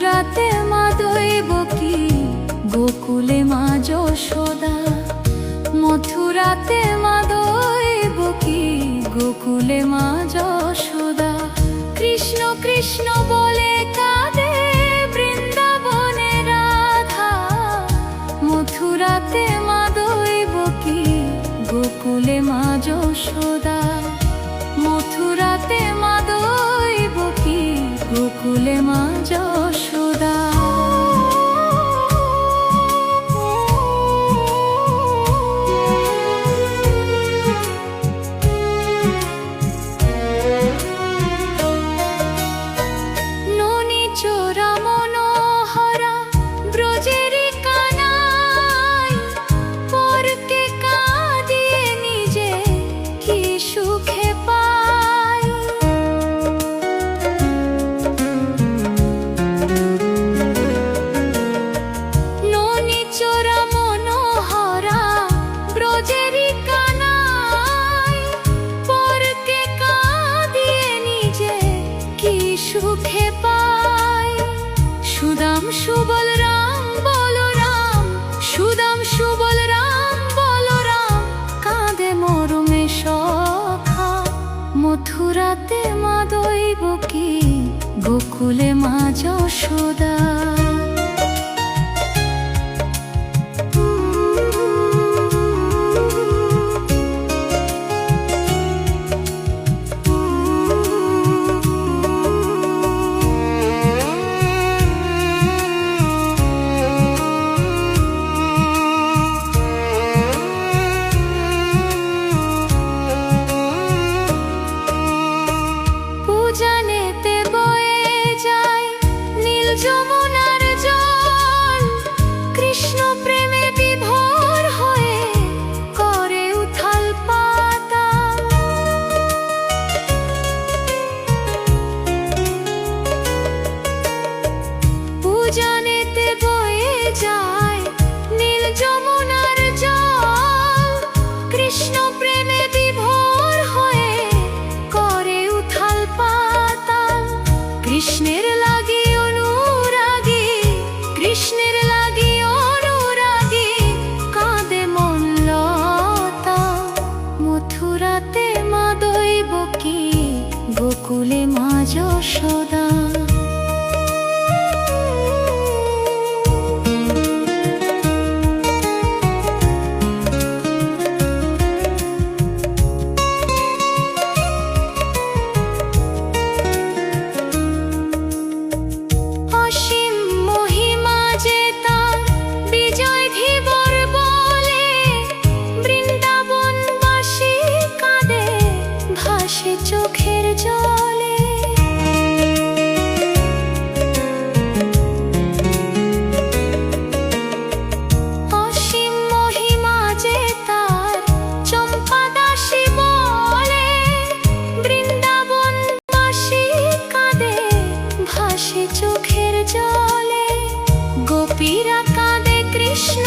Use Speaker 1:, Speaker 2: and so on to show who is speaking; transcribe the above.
Speaker 1: মথুরাতে মা দৈবকী, গোকুলে মা যশোদা। মথুরাতে মা দৈবকী, গোকুলে মা যশোদা। কৃষ্ণ কৃষ্ণ বলে কাঁদে বৃন্দাবনে রাধা। মথুরাতে মা দৈবকী, গোকুলে মা যশোদা। মথুরাতে মা দৈবকী, গোকুলে মা যশোদা। ননি চোরা মনোহরা ব্রজেরি কানাই, পরকে কাঁদিয়ে নিজে কি সুখে পাই। ননি চোরা মনোহরা ব্রজেরি কানাই, পরকে কাঁদিয়ে নিজে কি সুখে পাই। সুদাম সুবল রাম বলরাম, সুদাম সুবল রাম বলরাম, কাঁদে মরমে সখা। মথুরাতে মা দৈবকী, গোকুলে মা যশোদা। পূজানেতে বয়ে যায় নীল যমুনার জল, কৃষ্ণ প্রেমে বিভোর হয়ে করে উথাল পাতাল। পূজানেতে বয়ে যায় নীল যমুনার জল, কৃষ্ণ প্রেমে বিভোর হয়ে করে উথাল পাতাল। কৃষ্ণের লাগি অনুরাগী, কৃষ্ণের লাগি অনুরাগী, কাঁদে মন লতা। মথুরাতে মা দৈবকী, গোকুলে মা যশোদা। অসীম মহিমা যে তার বিজয় ধীবর বলে, বৃন্দাবনবাসী কাঁদে ভাসে চোখের জলে। অসীম মহিমা যে তার চম্পা দাসী বলে, বৃন্দাবনবাসী কাঁদে ভাসে চোখের জলে। গোপীরা কাঁদে কৃষ্ণ